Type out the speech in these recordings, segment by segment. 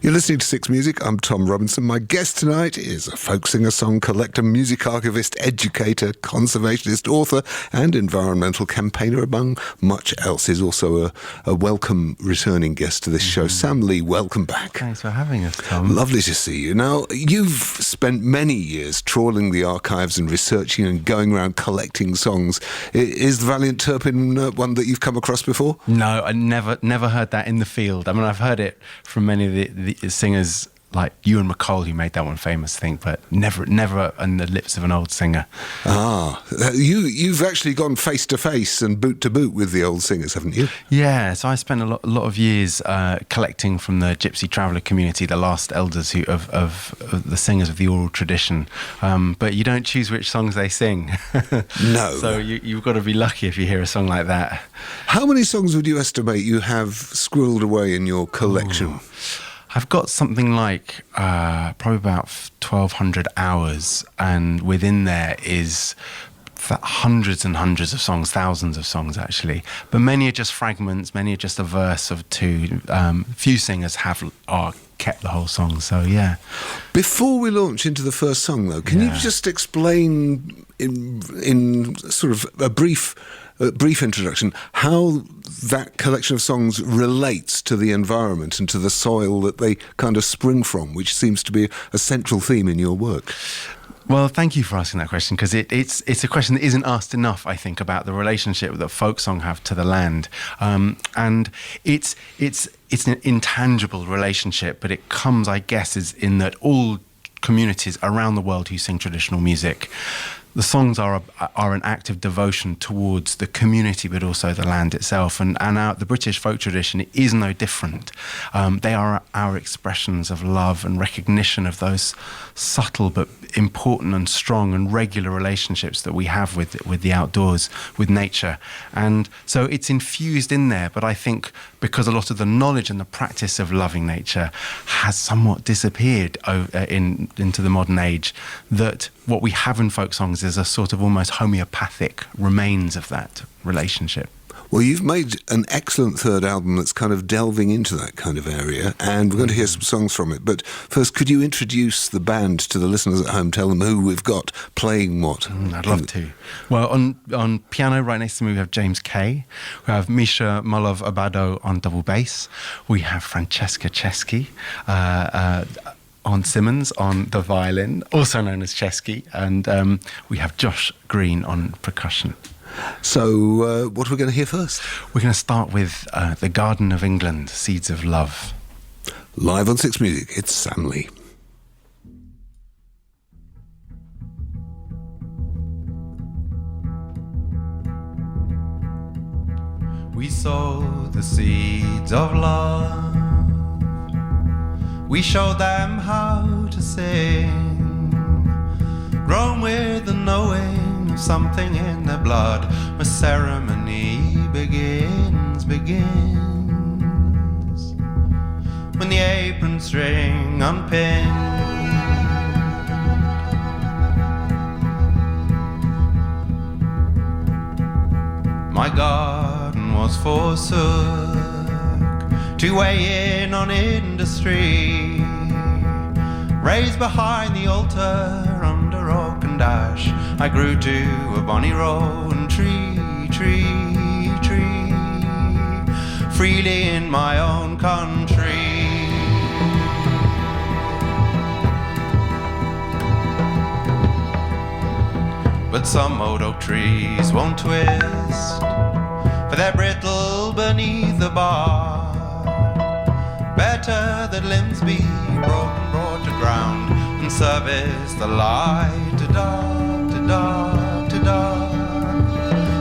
You're listening to Six Music. I'm Tom Robinson. My guest tonight is a folk singer, song collector, music archivist, educator, conservationist, author, and environmental campaigner, among much else. He's also a welcome returning guest to this show. Sam Lee, welcome back. Thanks for having us, Tom. Lovely to see you. Now, you've spent many years trawling the archives and researching and going around collecting songs. Is the Valiant Turpin one that you've come across before? No, I never heard that in the field. I mean, I've heard it from many of the singers like Ewan McCall, who made that one famous, I think, but never on the lips of an old singer. You've actually gone face to face and boot to boot with the old singers, haven't you? Yeah, so I spent a lot of years collecting from the Gypsy Traveller community, the last elders of the singers of the oral tradition. But you don't choose which songs they sing. No. So you've got to be lucky if you hear a song like that. How many songs would you estimate you have squirreled away in your collection? Ooh. I've got something like probably about 1,200 hours, and within there is hundreds and hundreds of songs, thousands of songs actually. But many are just fragments, many are just a verse of two. Few singers are kept the whole song, so yeah. Before we launch into the first song, though, can you just explain in sort of a brief introduction how that collection of songs relates to the environment and to the soil that they kind of spring from, which seems to be a central theme in your work? Well, thank you for asking that question, because it's a question that isn't asked enough, I think, about the relationship that folk song have to the land. And it's an intangible relationship, but it comes, I guess, is in that all communities around the world who sing traditional music, the songs are an act of devotion towards the community, but also the land itself. And the British folk tradition is no different. They are our expressions of love and recognition of those subtle but important and strong and regular relationships that we have with the outdoors, with nature. And so it's infused in there, but I think because a lot of the knowledge and the practice of loving nature has somewhat disappeared into the modern age, that what we have in folk songs is a sort of almost homeopathic remains of that relationship. Well, you've made an excellent third album that's kind of delving into that kind of area, and we're going to hear some songs from it. But first, could you introduce the band to the listeners at home? Tell them who we've got playing what. I'd love to. Well, on piano, right next to me, we have James Kay. We have Misha Molov-Abado on double bass. We have Francesca Chesky on Simmons on the violin, also known as Chesky. And we have Josh Green on percussion. So, what are we going to hear first? We're going to start with The Garden of England, Seeds of Love. Live on Six Music, it's Sam Lee. We sow the seeds of love. We show them how to sing. Grown with the knowing of something in their blood, where ceremony begins. When the apron string unpinned, my garden was forsook to weigh in on industry, raised behind the altar under oak and ash. I grew to a bonny rowan tree, freely in my own country. But some old oak trees won't twist, for they're brittle beneath the bark. Better that limbs be broken, brought to ground, and service the light to dark.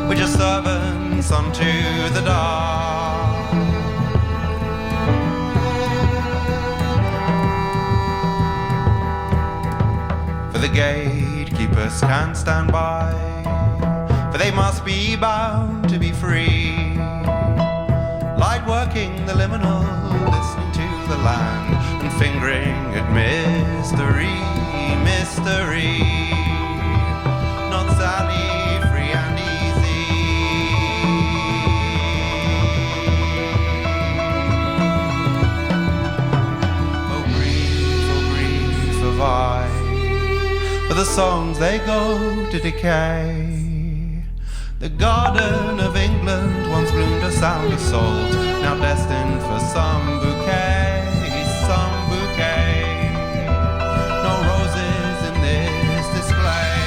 We're just servants unto the dark. For the gatekeepers can't stand by, for they must be bound to be free. Light working the liminal, listening to the land, and fingering at mystery. Not Sally, free and easy. the songs they go to decay. The garden of England once bloomed a sound of salt, now destined for some bouquet, some bouquet. No roses in this display.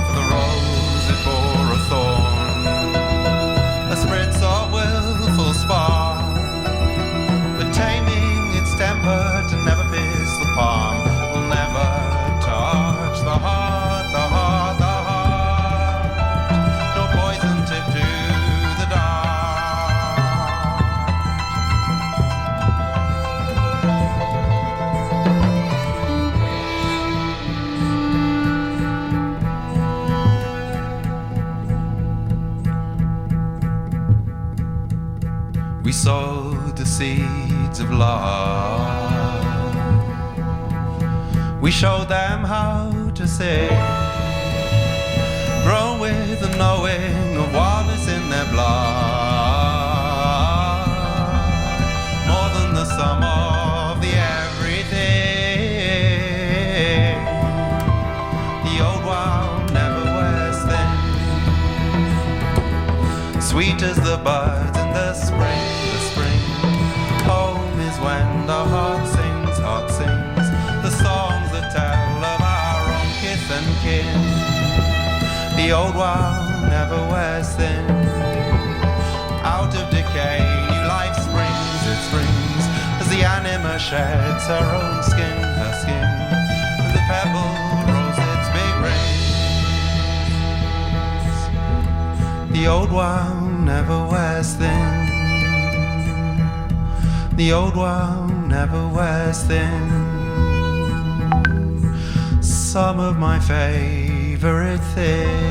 For the rose it bore a thorn, a spritz of willful spark, but taming its temper to never pierce the palm will never touch the heart, the heart, the heart. No poison tip to the dark. We sowed the seeds of love. We showed them how to sing, grown with the knowing of what is in their blood, more than the sum of the everything. The old wow never wears thin, sweet as the buds in the spring, the spring. Home is when the heart sings the songs that tell of our own kith and kin. The old wow never wears thin. Out of decay, new life springs, it springs, as the anima sheds her own skin, her skin, and the pebble rolls its big rings. The old wow never wears thin. The old wow never wears thin. Some of my favorite things.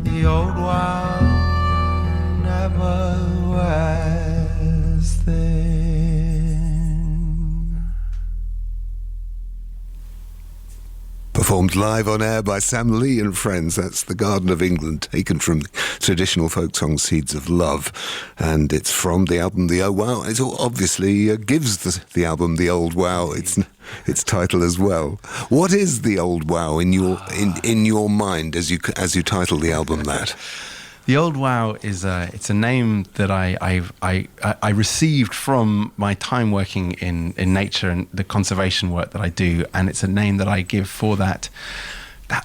The old wow never wears thin. Performed live on air by Sam Lee and friends. That's The Garden of England, taken from the traditional folk song Seeds of Love. And it's from the album The Old Wow. It obviously gives the album The Old Wow its title as well. What is The Old Wow in your mind as you title the album that? The Old Wow is it's a name that I received from my time working in nature and the conservation work that I do, and it's a name that I give for that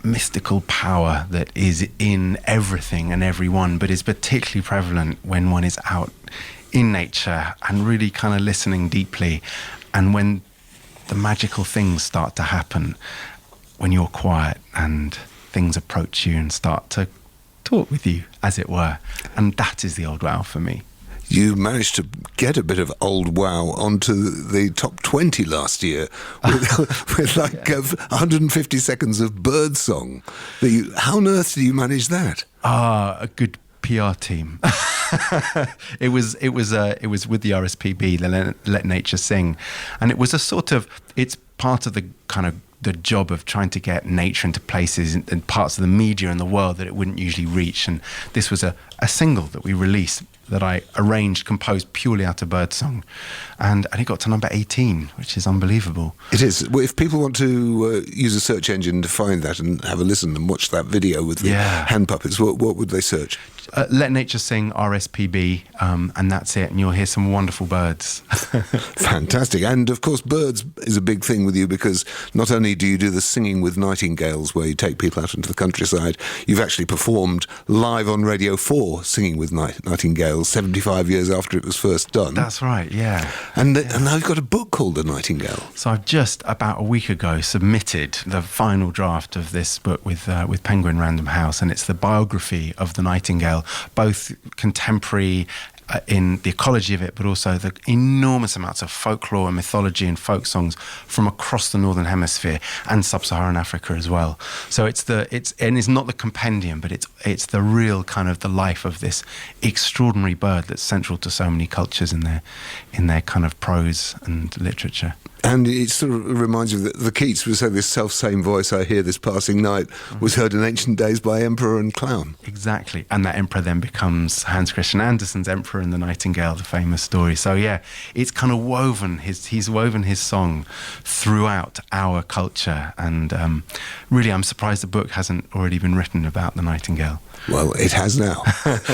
mystical power that is in everything and everyone, but is particularly prevalent when one is out in nature and really kind of listening deeply, and when the magical things start to happen, when you're quiet and things approach you and start to talk with you, as it were. And that is the Old Wow for me. You managed to get a bit of Old Wow onto the top 20 last year with 150 seconds of bird song. How on earth do you manage that? A good PR team. It was with the RSPB, the Let Nature Sing, and it was a sort of, it's part of the kind of the job of trying to get nature into places and parts of the media and the world that it wouldn't usually reach. And this was a single that we released that I arranged, composed purely out of birdsong. And it got to number 18, which is unbelievable. It is. Well, if people want to use a search engine to find that and have a listen and watch that video with the hand puppets, what would they search? Let Nature Sing, RSPB, and that's it. And you'll hear some wonderful birds. Fantastic. And of course, birds is a big thing with you, because not only do you do the Singing with Nightingales, where you take people out into the countryside, you've actually performed live on Radio 4 Singing with Nightingales 75 years after it was first done. That's right, yeah. And now you've got a book called The Nightingale. So I've just about a week ago submitted the final draft of this book with Penguin Random House, and it's the biography of the Nightingale, both contemporary in the ecology of it, but also the enormous amounts of folklore and mythology and folk songs from across the Northern Hemisphere and Sub-Saharan Africa as well. So it's not the compendium, but it's the real kind of the life of this extraordinary bird that's central to so many cultures in their kind of prose and literature. And it sort of reminds you that the Keats would say, this self-same voice I hear this passing night was heard in ancient days by emperor and clown. Exactly. And that emperor then becomes Hans Christian Andersen's Emperor and the Nightingale, the famous story. So yeah, it's kind of he's woven his song throughout our culture. And really, I'm surprised the book hasn't already been written about the Nightingale. Well, it has now.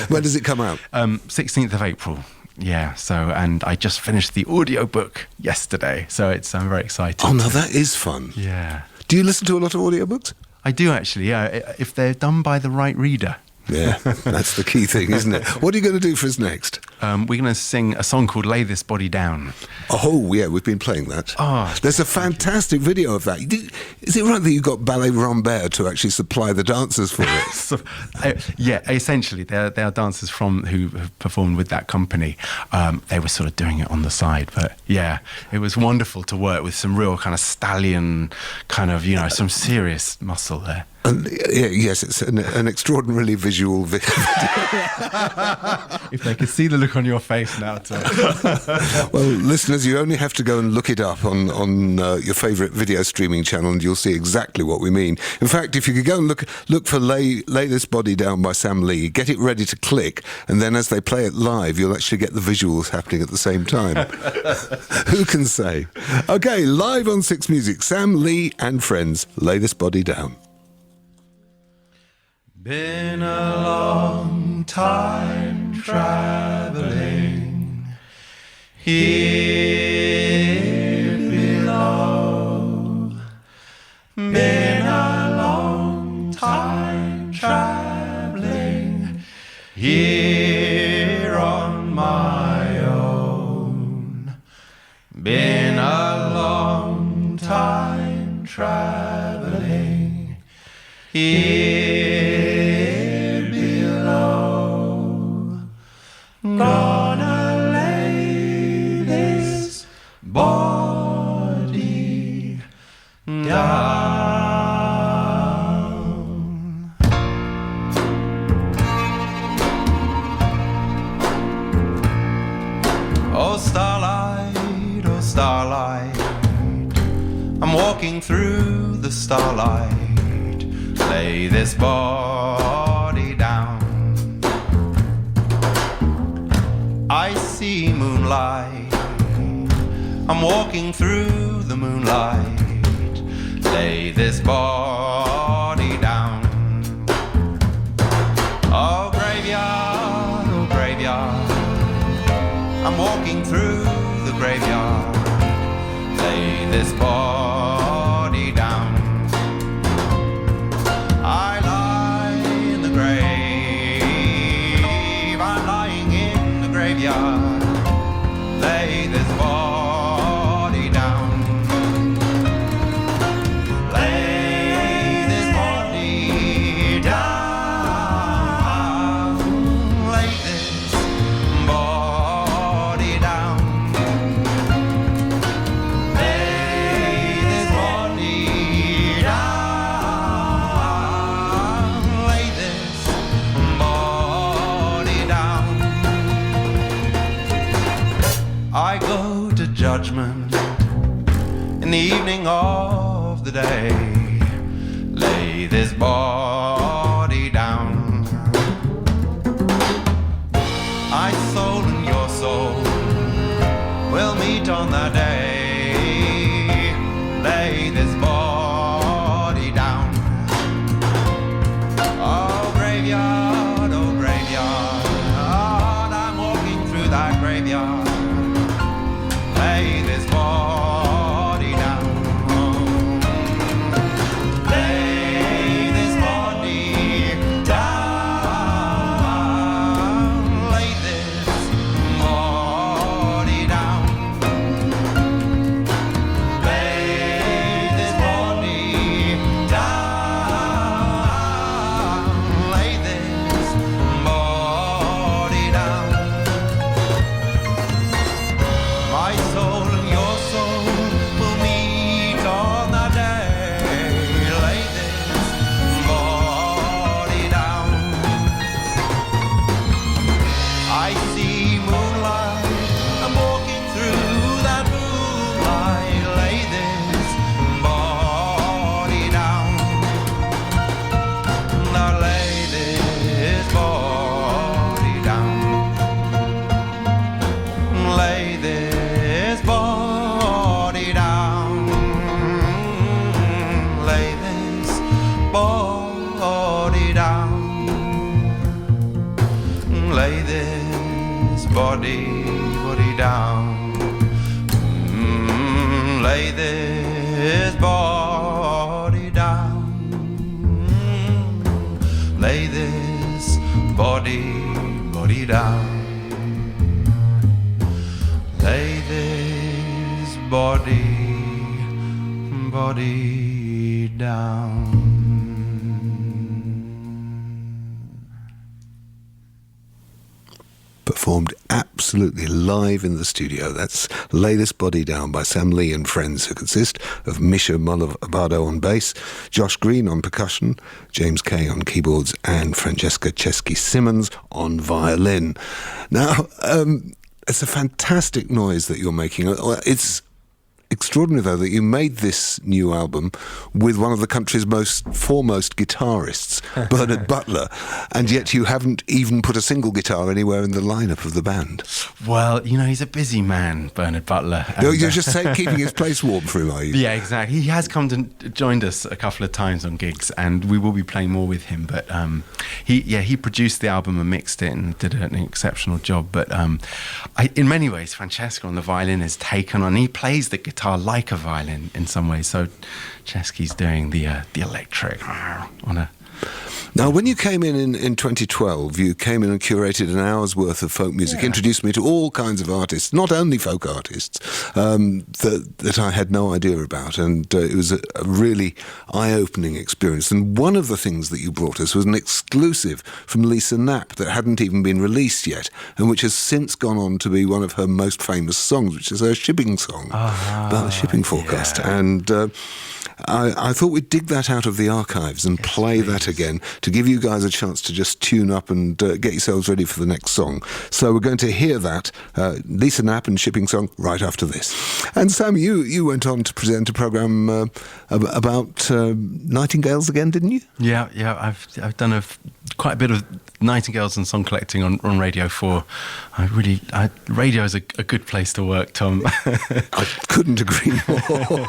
When does it come out? 16th of April. Yeah, and I just finished the audiobook yesterday, so I'm very excited. Oh, now that is fun. Yeah. Do you listen to a lot of audiobooks? I do actually, yeah, if they're done by the right reader. Yeah, that's the key thing, isn't it? What are you going to do for us next? We're going to sing a song called Lay This Body Down. Oh, yeah, we've been playing that. Oh, there's a fantastic video of that. Is it right that you got Ballet Rambert to actually supply the dancers for it? Yeah, essentially, they are dancers who have performed with that company. They were sort of doing it on the side, but yeah, it was wonderful to work with some real kind of stallion, kind of, some serious muscle there. Yes, it's an extraordinarily visual video. If they could see the look on your face now, Tom. Well, listeners, you only have to go and look it up on your favourite video streaming channel, and you'll see exactly what we mean. In fact, if you could go and look for Lay This Body Down by Sam Lee, get it ready to click, and then as they play it live, you'll actually get the visuals happening at the same time. Who can say? Okay, live on Six Music, Sam Lee and friends, Lay This Body Down. Been a long time traveling here below. Been a long time traveling here on my own. Been a long time traveling here. Gonna lay this body down. Oh starlight, I'm walking through the starlight. Lay this body down. I see moonlight, I'm walking through the moonlight. Lay this body down. Oh graveyard, I'm walking through the graveyard. Lay this body down. I lie in the grave, I'm lying in the graveyard. Lay this body down. Lay this body down. Lay this body down. Lay this body down. Lay this body down. I go to judgment in the evening of the day. Lay this body down. My soul and your soul will meet on that day. Lay this body down. Oh graveyard, I'm walking through that graveyard. Lay this body down. Lay this body down. Lay this body down. Lay this body down. Lay this body down. Lay this body down. Lay this body down. Lay this body down. Lay this body down. Performed absolutely live in the studio. That's Lay This Body Down by Sam Lee and friends, who consist of Misha Molovado on bass, Josh Green on percussion, James Kay on keyboards, and Francesca Chesky-Simmons on violin. Now, it's a fantastic noise that you're making. It's extraordinary, though, that you made this new album with one of the country's foremost guitarists, Bernard Butler, and yet you haven't even put a single guitar anywhere in the lineup of the band. Well, you know, he's a busy man, Bernard Butler. You're just keeping his place warm for him, are you? Yeah, exactly. He has come to joined us a couple of times on gigs, and we will be playing more with him. But he produced the album and mixed it and did an exceptional job. But in many ways, Francesca on the violin has taken on. He plays the guitar like a violin in some ways. So Chesky's doing the electric on a. Now, when you came in 2012, you came in and curated an hour's worth of folk music, introduced me to all kinds of artists, not only folk artists, that I had no idea about. And it was a really eye-opening experience. And one of the things that you brought us was an exclusive from Lisa Knapp that hadn't even been released yet, and which has since gone on to be one of her most famous songs, which is her shipping song about the shipping forecast. Yeah. And I thought we'd dig that out of the archives and play that again to give you guys a chance to just tune up and get yourselves ready for the next song. So we're going to hear that, Lisa Knapp and Shipping Song, right after this. And Sam, you went on to present a programme about nightingales again, didn't you? Yeah, I've done quite a bit of nightingales and song collecting on Radio 4. Radio is a good place to work, Tom. I couldn't agree more.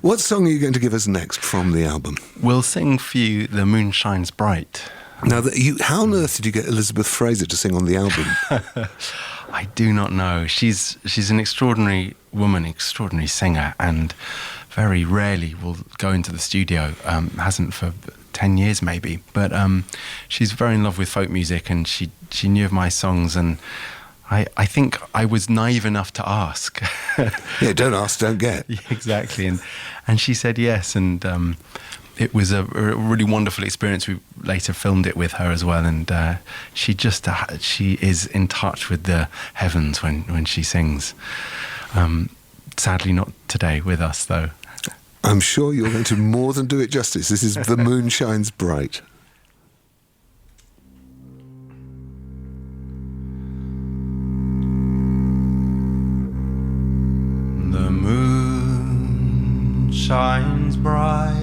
What song are you going to give us next from the album? We'll sing for you The Moon Shines Bright. Now, how on earth did you get Elizabeth Fraser to sing on the album? I do not know. She's an extraordinary woman, extraordinary singer, and very rarely will go into the studio. Hasn't for 10 years maybe, but she's very in love with folk music, and she knew of my songs, and I think I was naive enough to ask. Yeah, don't ask, don't get. Yeah, exactly, and she said yes, and it was a really wonderful experience. We later filmed it with her as well, and she is in touch with the heavens when she sings. Sadly not today with us, though. I'm sure you're going to more than do it justice. This is The Moon Shines Bright. The moon shines bright,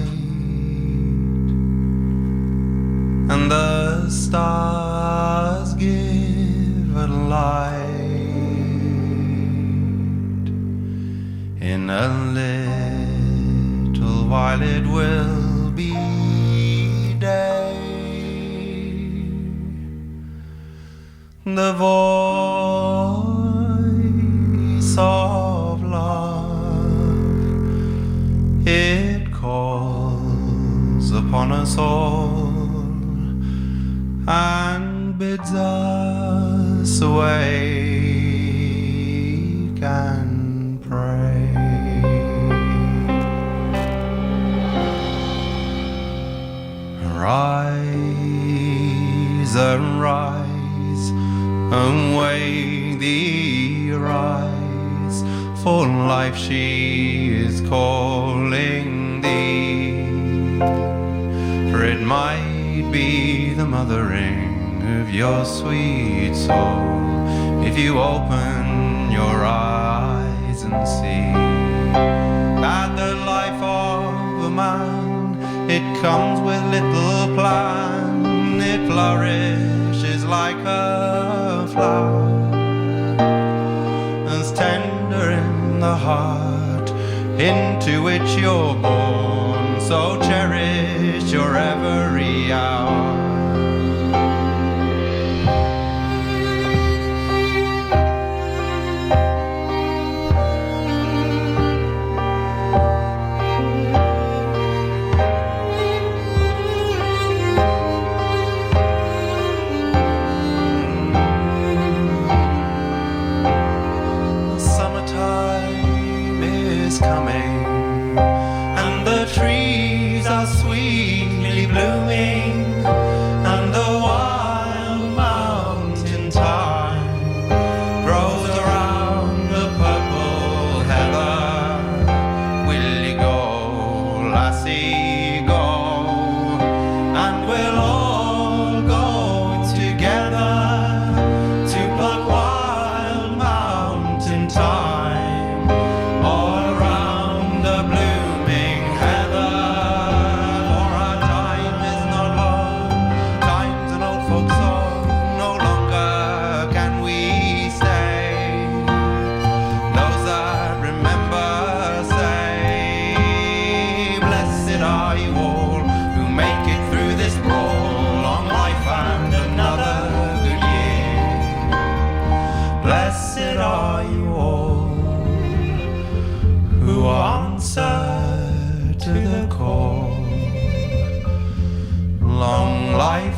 and the stars give a light in a little while. It will be day. The voice of love, it calls upon us all and bids us awake and pray. Rise and rise and wake thee, rise, for life she is calling thee. For it might be the mothering of your sweet soul, if you open your eyes and see that the life of a man, it comes with little plan, it flourishes like a flower, as tender in the heart into which you're born, so cherish your every hour.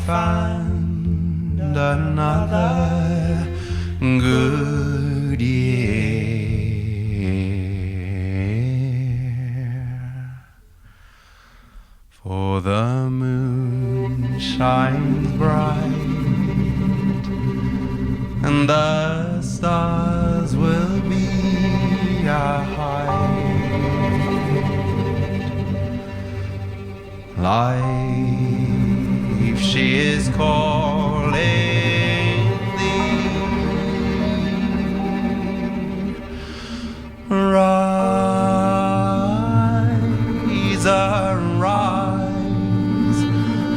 found another good year. For the moon shines bright, and the stars will be our hide. Life, she is calling thee. Rise, arise,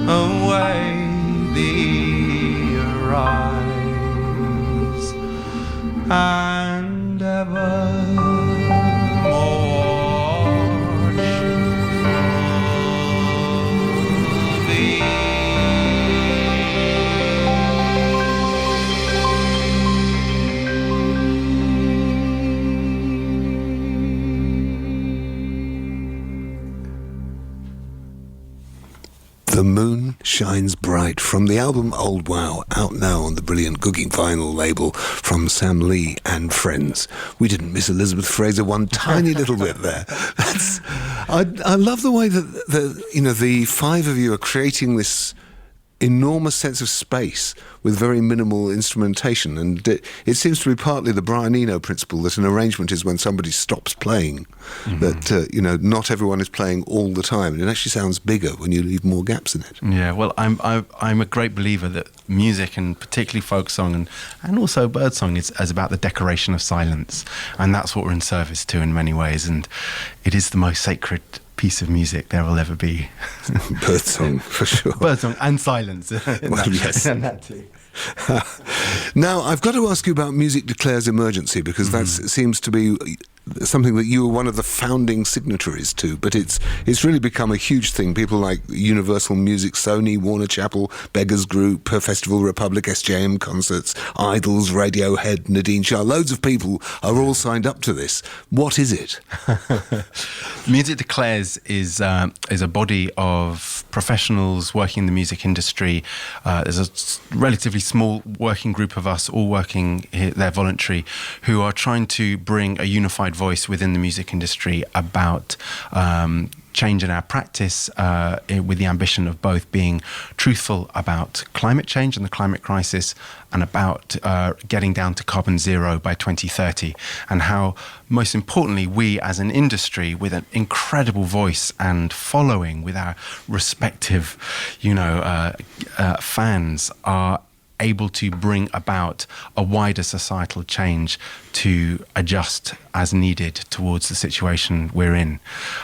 away thee, arise, and evermore she'll be. The Moon Shines Bright from the album Old Wow, out now on the brilliant Cooking Vinyl label from Sam Lee and Friends. We didn't miss Elizabeth Fraser one tiny little bit there. I love the way that the five of you are creating this enormous sense of space with very minimal instrumentation, and it seems to be partly the Brian Eno principle that an arrangement is when somebody stops playing, that not everyone is playing all the time, and it actually sounds bigger when you leave more gaps in it. Yeah, well, I'm a great believer that music, and particularly folk song and also birdsong, is about the decoration of silence, and that's what we're in service to in many ways, and it is the most sacred piece of music there will ever be. Birdsong, for sure. Birdsong and silence. Well, yes. And that too. Now, I've got to ask you about Music Declares Emergency, because that seems to be something that you were one of the founding signatories to, but it's really become a huge thing. People like Universal Music, Sony, Warner Chappell, Beggars Group, Festival Republic, SJM Concerts, Idols, Radiohead, Nadine Shah, loads of people are all signed up to this. What is it? Music Declares is a body of professionals working in the music industry. There's a relatively small working group of us, all working here, they're voluntary, who are trying to bring a unified voice within the music industry about change in our practice, with the ambition of both being truthful about climate change and the climate crisis, and about getting down to carbon zero by 2030, and how, most importantly, we as an industry with an incredible voice and following with our respective, fans are able to bring about a wider societal change to adjust as needed towards the situation we're in.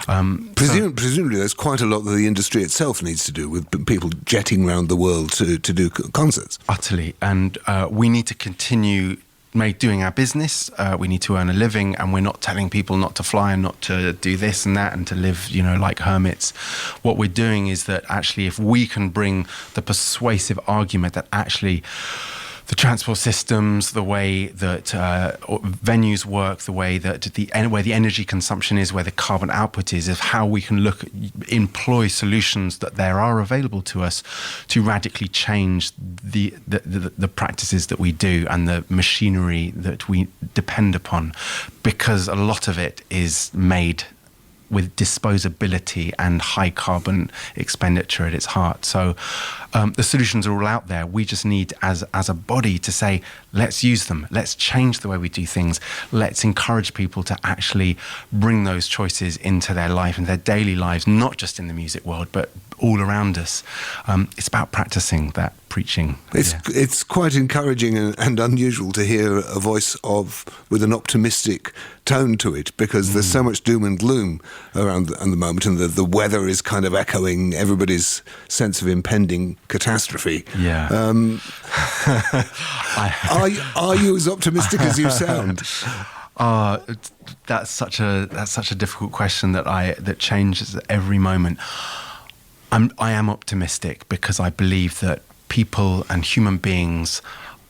Presumably there's quite a lot that the industry itself needs to do with people jetting around the world to do concerts. Utterly. And we need to continue doing our business. We need to earn a living, and we're not telling people not to fly and not to do this and that and to live, like hermits. What we're doing is that actually, if we can bring the persuasive argument that actually the transport systems, the way that venues work, the way that where the energy consumption is, where the carbon output is, of how we can employ solutions that there are available to us to radically change the practices that we do and the machinery that we depend upon, because a lot of it is made with disposability and high carbon expenditure at its heart. So the solutions are all out there. We just need, as a body, to say, let's use them. Let's change the way we do things. Let's encourage people to actually bring those choices into their life and their daily lives, not just in the music world, but all around us. It's about practicing that preaching. It's quite encouraging and unusual to hear a voice with an optimistic tone to it, because there's so much doom and gloom around at the moment, and the weather is kind of echoing everybody's sense of impending catastrophe. Yeah. Are you as optimistic as you sound? That's such a difficult question that changes every moment. I am optimistic because I believe that people and human beings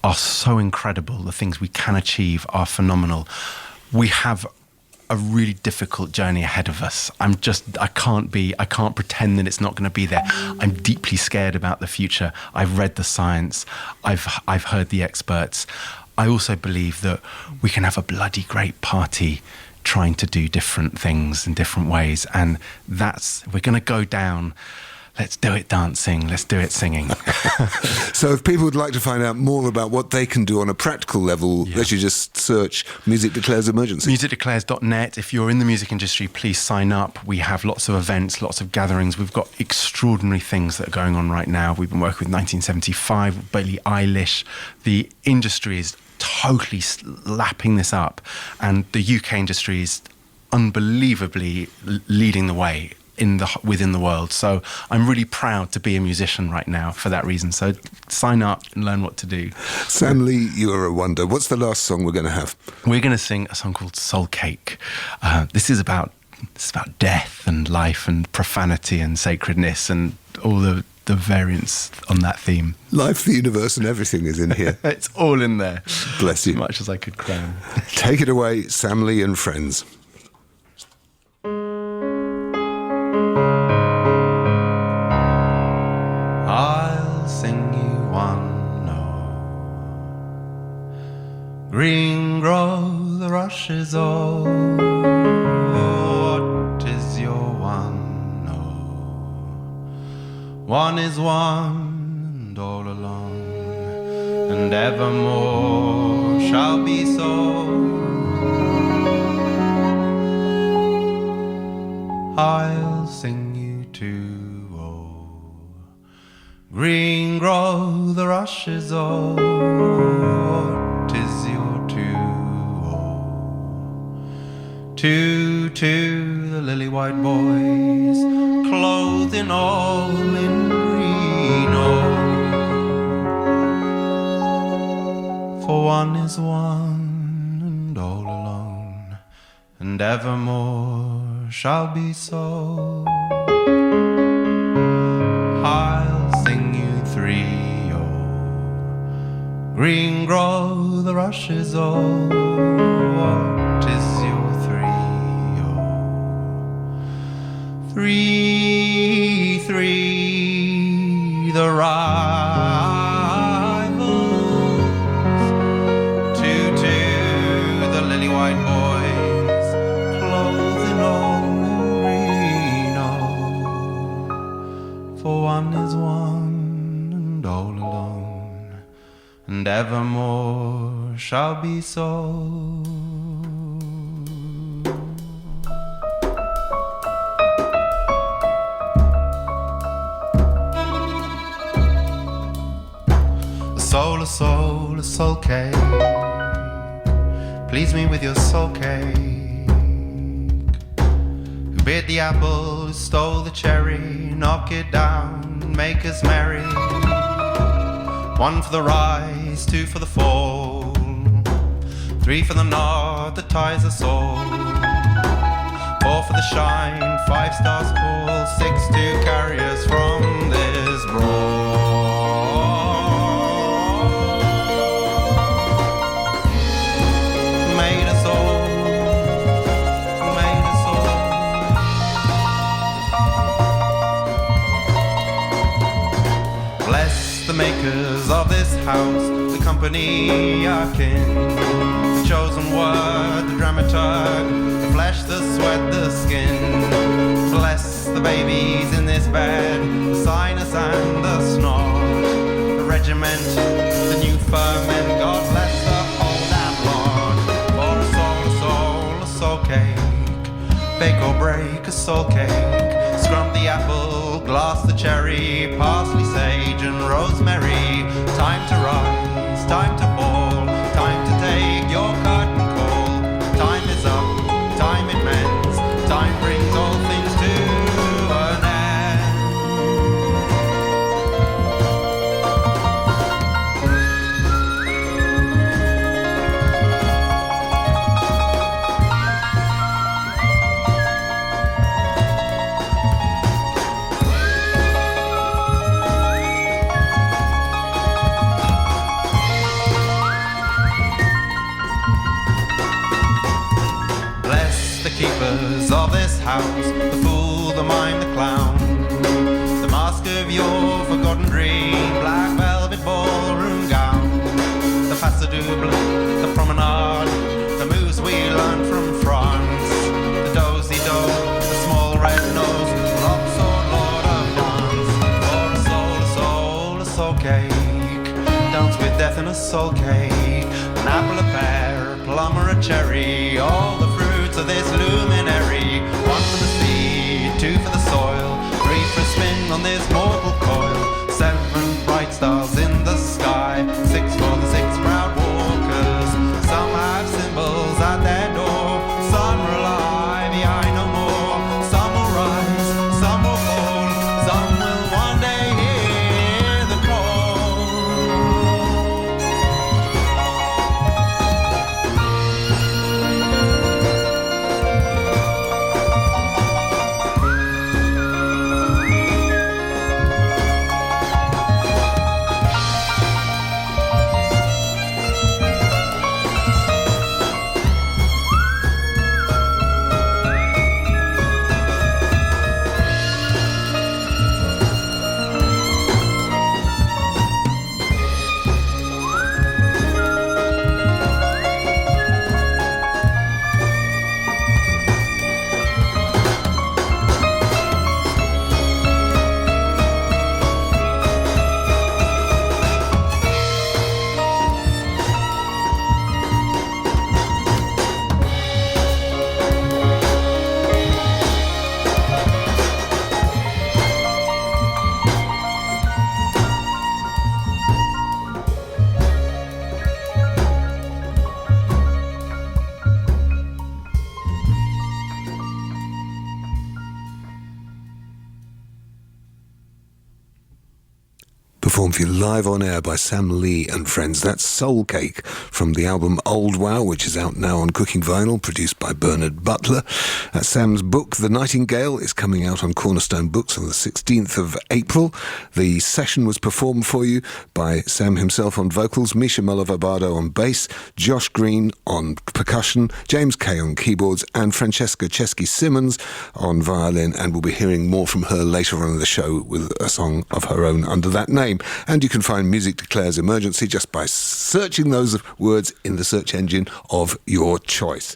are so incredible. The things we can achieve are phenomenal. We have a really difficult journey ahead of us. I can't pretend that it's not going to be there. I'm deeply scared about the future. I've read the science. I've heard the experts. I also believe that we can have a bloody great party trying to do different things in different ways. And we're going to go down. Let's do it dancing. Let's do it singing. So if people would like to find out more about what they can do on a practical level, they should just search Music Declares Emergency. Musicdeclares.net. If you're in the music industry, please sign up. We have lots of events, lots of gatherings. We've got extraordinary things that are going on right now. We've been working with 1975, Billie Eilish. The industry is totally lapping this up. And the UK industry is unbelievably leading the way within the world. So I'm really proud to be a musician right now for that reason. So sign up and learn what to do. Sam Lee, you are a wonder. What's the last song we're going to have? We're going to sing a song called Soul Cake. This is about death and life and profanity and sacredness and all the variants on that theme. Life, the universe and everything is in here. It's all in there. Bless you. As much as I could cram. Take it away, Sam Lee and friends. I'll sing you one note. Green grow the rushes, oh, what is your one note? One is one and all alone, and evermore shall be so. I'll sing you two. Green grow the rushes, oh, what is your two, oh? Two, the lily white boys, clothed in all in green, oh. For one is one and all alone, and evermore shall be so. I'll sing you three, oh. Green grow the rushes, oh, what is your three, oh? Three, the rivals. Two, the lily white boys, clothed in all in green, oh. For one is one and all alone, and evermore shall be so. A soul cake. Please me with your soul cake. Who bit the apple, who stole the cherry, knock it down, make us merry. One for the rise, two for the fall, three for the knot that ties us all, four for the shine, 5 stars pull, 6 to carry us from this brawl. The makers of this house, the company akin, the chosen word, the dramaturg, the flesh, the sweat, the skin. Bless the babies in this bed, the sinus and the snot, the regiment, the new ferment. God bless the whole damn lot. For a soul cake, bake or break a soul cake. Scrump the apple, glass the cherry, parsley, sage and rosemary. Time to rise, time to fall, time to take your curtain call. Time is up, time it mends, time brings all things to an end. house, the fool, the mime, the clown, the mask of your forgotten dream, black velvet ballroom gown, the paso doble, the promenade, the moves we learned from France, the dozy-do, the small red nose, longsword lord of dance, for a soul, a soul cake, dance with death in a soul cake, an apple, a pear, a plum or a cherry, all the fruits of this luminary, one for the seed, two for the soil, three for a spin on this mortal coil, seven bright stars in the sky, six for the six proud walkers, some have symbols at their door, some are alive, the eye no more, some will rise, some will fall, some will one day hear the call. Performed for you live on air by Sam Lee and friends. That's Soul Cake from the album Old Wow, which is out now on Cooking Vinyl, produced by Bernard Butler. Sam's book, The Nightingale, is coming out on Cornerstone Books on the 16th of April. The session was performed for you by Sam himself on vocals, Misha Malavabado on bass, Josh Green on percussion, James Kay on keyboards, and Francesca Chesky-Simmons on violin, and we'll be hearing more from her later on in the show with a song of her own under that name. And you can find Music Declares Emergency just by searching those words in the search engine of your choice.